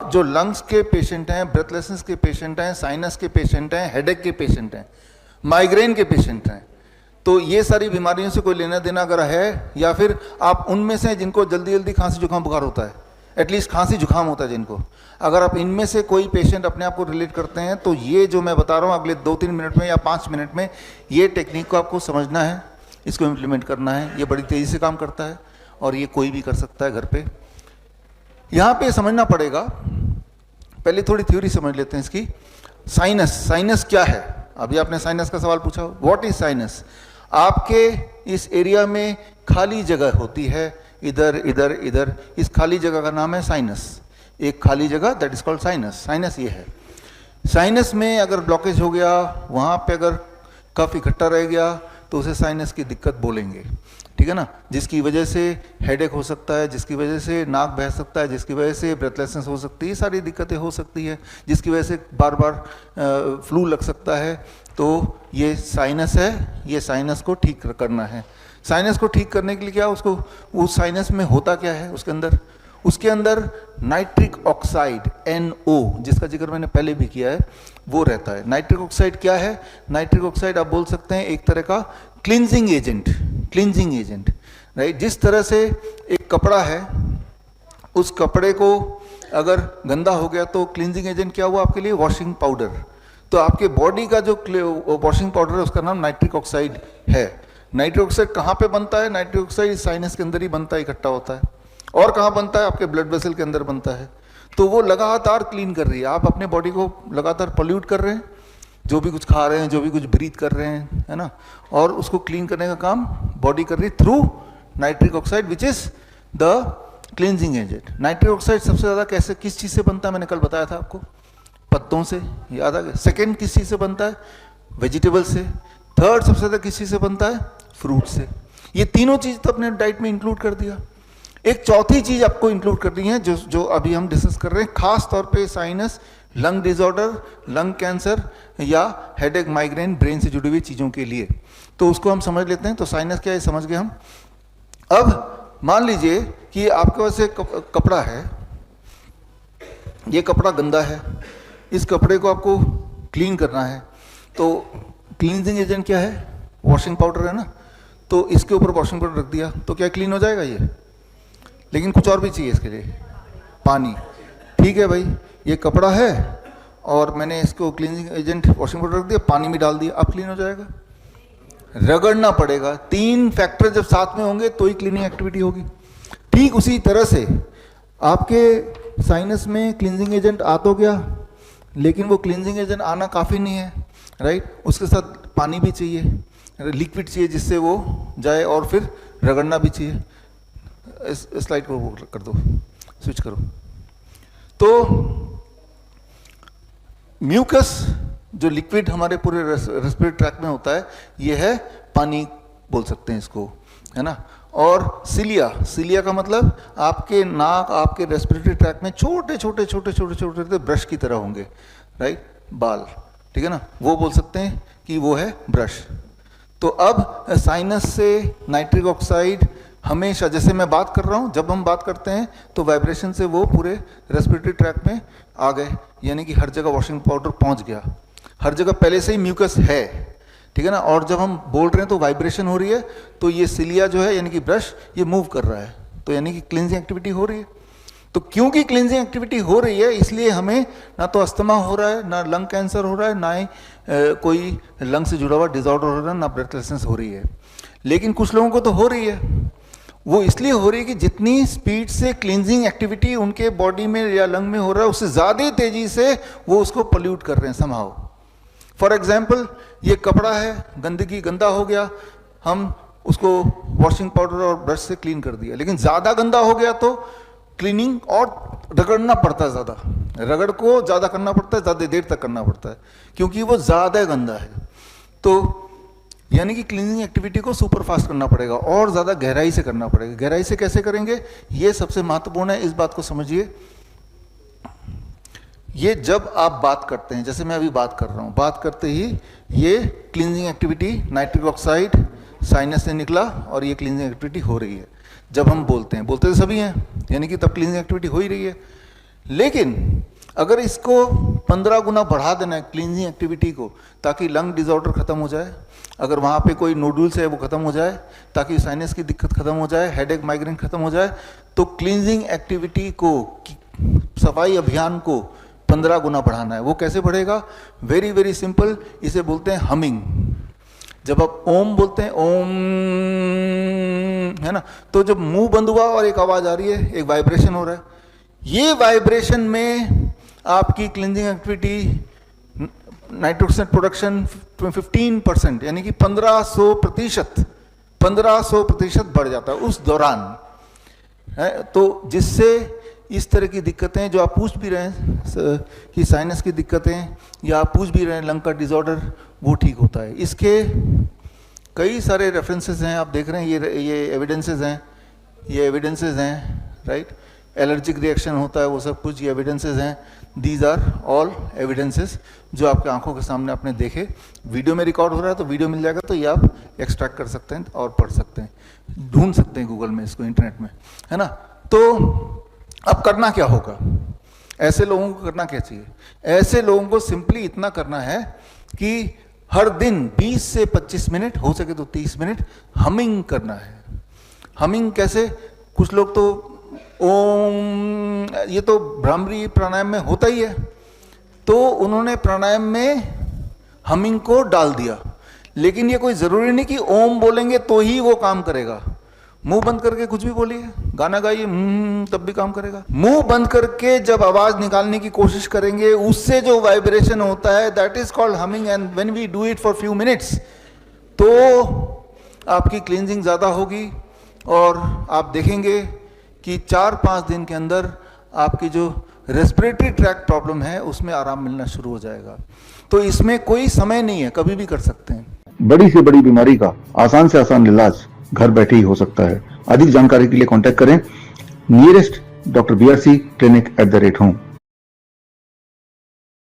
जो लंग्स के पेशेंट हैं, ब्रेथलेसनेस के पेशेंट हैं, साइनस के पेशेंट हैं, हेडेक के पेशेंट हैं, माइग्रेन के पेशेंट हैं, तो ये सारी बीमारियों से कोई लेना देना अगर है, या फिर आप उनमें से जिनको जल्दी जल्दी खांसी जुकाम बुखार होता है, एटलीस्ट खांसी जुकाम होता है जिनको, अगर आप इनमें से कोई पेशेंट अपने आप को रिलेट करते हैं, तो ये जो मैं बता रहा हूँ अगले 2-3 मिनट में या 5 मिनट में, ये टेक्निक को आपको समझना है, इसको इम्प्लीमेंट करना है। ये बड़ी तेज़ी से काम करता है और ये कोई भी कर सकता है घर पे। यहाँ पे समझना पड़ेगा, पहले थोड़ी थ्योरी समझ लेते हैं इसकी। साइनस, साइनस क्या है? अभी आपने साइनस का सवाल पूछा, व्हाट इज साइनस? आपके इस एरिया में खाली जगह होती है, इधर इधर इधर, इस खाली जगह का नाम है साइनस। एक खाली जगह, that is called sinus. Sinus ये है। साइनस में अगर ब्लॉकेज हो गया, वहाँ पे अगर कफ इकट्ठा रह गया, तो उसे साइनस की दिक्कत बोलेंगे, ठीक है ना, जिसकी वजह से हेडेक हो सकता है, जिसकी वजह से नाक बह सकता है, जिसकी वजह से ब्रेथलेसनेस हो सकती है, सारी दिक्कतें हो सकती है, जिसकी वजह से बार बार फ्लू लग सकता है। तो ये साइनस है, ये साइनस को ठीक करना है। साइनस को ठीक करने के लिए क्या, उसको उस साइनस में होता क्या है उसके अंदर नाइट्रिक ऑक्साइड NO, जिसका जिक्र मैंने पहले भी किया है, वो रहता है। नाइट्रिक ऑक्साइड क्या है? नाइट्रिक ऑक्साइड आप बोल सकते हैं एक तरह का क्लींजिंग एजेंट, राइट। जिस तरह से एक कपड़ा है, उस कपड़े को अगर गंदा हो गया तो क्लींजिंग एजेंट क्या हुआ आपके लिए? Washing powder. तो आपके बॉडी का जो वॉशिंग पाउडर है उसका नाम नाइट्रिक ऑक्साइड है। नाइट्रिक ऑक्साइड कहाँ पे बनता है? नाइट्रिक ऑक्साइड साइनस के अंदर ही बनता है, इकट्ठा होता है। और कहाँ बनता है? आपके ब्लड वेसल के अंदर बनता है। तो वो लगातार क्लीन कर रही है। आप अपने बॉडी को लगातार पोल्यूट कर रहे हैं, जो भी कुछ खा रहे हैं, जो भी कुछ ब्रीथ कर रहे हैं, है ना, और उसको क्लीन करने का काम बॉडी कर रही है through nitric oxide, which is the cleansing agent. Nitric oxide सबसे ज़्यादा कैसे, किस चीज़ से बनता है? मैंने कल बताया था आपको, पत्तों से, याद आ गया। सेकेंड किस चीज़ से बनता है? वेजिटेबल से। थर्ड सबसे ज़्यादा किस चीज़ से बनता है? फ्रूट से। ये तीनों चीज़ तो अपने डाइट में इंक्लूड कर दिया। एक चौथी चीज़ आपको इंक्लूड करनी है, जो अभी हम डिस्कस कर रहे हैं, खास तौर पे sinus, lung disorder, lung cancer या हेडेक, माइग्रेन, ब्रेन से जुड़ी हुई चीज़ों के लिए। तो उसको हम समझ लेते हैं। तो साइनस क्या है समझ गए हम। अब मान लीजिए कि आपके पास एक कपड़ा है, ये कपड़ा गंदा है, इस कपड़े को आपको क्लीन करना है। तो क्लींजिंग एजेंट क्या है? वॉशिंग पाउडर है ना। तो इसके ऊपर वॉशिंग पाउडर रख दिया तो क्या क्लीन हो जाएगा ये? लेकिन कुछ और भी चाहिए इसके लिए, पानी। ठीक है भाई, ये कपड़ा है और मैंने इसको क्लींजिंग एजेंट वॉशिंग पाउडर रख दिया, पानी में डाल दिया, अब क्लीन हो जाएगा? रगड़ना पड़ेगा। 3 फैक्टर जब साथ में होंगे तो ही क्लीनिंग एक्टिविटी होगी। ठीक उसी तरह से आपके साइनस में क्लींजिंग एजेंट आ तो गया, लेकिन वो क्लींजिंग एजेंट आना काफ़ी नहीं है, राइट। उसके साथ पानी भी चाहिए, लिक्विड चाहिए जिससे वो जाए, और फिर रगड़ना भी चाहिए। इस स्लाइड को वो कर दो, स्विच करो। तो म्यूकस जो लिक्विड हमारे पूरे रेस्पिरेटरी ट्रैक में होता है, ये है पानी, बोल सकते हैं इसको, है ना। और सिलिया, सिलिया का मतलब आपके नाक, आपके रेस्पिरेटरी ट्रैक में छोटे छोटे छोटे छोटे छोटे छोटे ब्रश की तरह होंगे, राइट, बाल, ठीक है ना, वो बोल सकते हैं कि वो है ब्रश। तो अब साइनस से नाइट्रिक ऑक्साइड हमेशा, जैसे मैं बात कर रहा हूँ, जब हम बात करते हैं तो वाइब्रेशन से वो पूरे रेस्पिरेटरी ट्रैक में आ गए, यानी कि हर जगह वॉशिंग पाउडर पहुँच गया, हर जगह पहले से ही म्यूकस है, ठीक है ना। और जब हम बोल रहे हैं तो वाइब्रेशन हो रही है, तो ये सिलिया जो है यानी कि ब्रश, ये मूव कर रहा है, तो यानी कि क्लींजिंग एक्टिविटी हो रही है। तो क्योंकि क्लींजिंग एक्टिविटी हो रही है, इसलिए हमें ना तो अस्थमा हो रहा है, ना लंग कैंसर हो रहा है, ना ही कोई लंग से जुड़ा हुआ डिसऑर्डर हो रहा है, ना ब्रेथलेसनेस हो रही है। लेकिन कुछ लोगों को तो हो रही है। वो इसलिए हो रही है कि जितनी स्पीड से क्लींजिंग एक्टिविटी उनके बॉडी में या लंग में हो रहा है, उससे ज़्यादा तेज़ी से वो उसको पोल्यूट कर रहे हैं समहाउ। फॉर एग्जाम्पल, ये कपड़ा है, गंदगी, गंदा हो गया, हम उसको वॉशिंग पाउडर और ब्रश से क्लीन कर दिया, लेकिन ज़्यादा गंदा हो गया तो क्लीनिंग और रगड़ना पड़ता है, ज़्यादा रगड़ को ज़्यादा करना पड़ता है, ज़्यादा देर तक करना पड़ता है, क्योंकि वो ज़्यादा गंदा है। तो यानी कि क्लीनिंग एक्टिविटी को सुपर फास्ट करना पड़ेगा और ज़्यादा गहराई से करना पड़ेगा। गहराई से कैसे करेंगे, ये सबसे महत्वपूर्ण है, इस बात को समझिए। ये जब आप बात करते हैं, जैसे मैं अभी बात कर रहा हूँ, बात करते ही ये cleansing activity, nitric oxide sinus से निकला और ये क्लींजिंग एक्टिविटी हो रही है। जब हम बोलते हैं, बोलते तो सभी हैं, यानी कि तब क्लींजिंग एक्टिविटी हो ही रही है। लेकिन अगर इसको 15 गुना बढ़ा देना है क्लींजिंग एक्टिविटी को, ताकि लंग डिसऑर्डर खत्म हो जाए, अगर वहाँ पे कोई नोडुल्स है वो खत्म हो जाए, ताकि साइनस की दिक्कत खत्म हो जाए, हेडेक माइग्रेन खत्म हो जाए, तो क्लींजिंग एक्टिविटी को, सफाई अभियान को 15 गुना बढ़ाना है। वो कैसे बढ़ेगा? वेरी वेरी सिंपल, इसे बोलते हैं हमिंग। जब आप ओम बोलते हैं, ओम, है ना, तो जब मुंह बंद हुआ और एक आवाज आ रही है, एक वाइब्रेशन हो रहा है, ये वाइब्रेशन में आपकी क्लींजिंग एक्टिविटी, नाइट्रोक्साइड प्रोडक्शन 15%, यानी कि 1500% बढ़ जाता है उस दौरान, है। तो जिससे इस तरह की दिक्कतें जो आप पूछ भी रहे हैं कि साइनस की दिक्कतें, या आप पूछ भी रहे हैं लंग का डिसऑर्डर, वो ठीक होता है। इसके कई सारे रेफरेंसेस हैं, आप देख रहे हैं, ये एविडेंसेस हैं, राइट। एलर्जिक रिएक्शन होता है, वो सब कुछ ये एविडेंसेस हैं। दीज आर ऑल एविडेंसेस जो आपके आंखों के सामने आपने देखे। वीडियो में रिकॉर्ड हो रहा है तो वीडियो मिल जाएगा, तो ये आप एक्सट्रैक्ट कर सकते हैं और पढ़ सकते हैं, ढूंढ सकते हैं गूगल में इसको, इंटरनेट में, है ना। तो अब करना क्या होगा? ऐसे लोगों को करना क्या चाहिए? ऐसे लोगों को सिंपली इतना करना है कि हर दिन 20 से 25 मिनट, हो सके तो 30 मिनट हमिंग करना है। हमिंग कैसे? कुछ लोग तो ओम, ये तो भ्रामरी प्राणायाम में होता ही है, तो उन्होंने प्राणायाम में हमिंग को डाल दिया। लेकिन ये कोई जरूरी नहीं कि ओम बोलेंगे तो ही वो काम करेगा। मुंह बंद करके कुछ भी बोलिए, गाना गाइए, तब भी काम करेगा। मुंह बंद करके जब आवाज निकालने की कोशिश करेंगे, उससे जो वाइब्रेशन होता है, that is called humming. And when we do it for few minutes, तो आपकी क्लींजिंग ज्यादा होगी और आप देखेंगे कि 4-5 दिन के अंदर आपकी जो रेस्पिरेटरी ट्रैक्ट प्रॉब्लम है उसमें आराम मिलना शुरू हो जाएगा। तो इसमें कोई समय नहीं है, कभी भी कर सकते हैं। बड़ी से बड़ी बीमारी का आसान से आसान इलाज घर बैठे ही हो सकता है। अधिक जानकारी के लिए कांटेक्ट करें nearest Dr. BRC clinic @ home।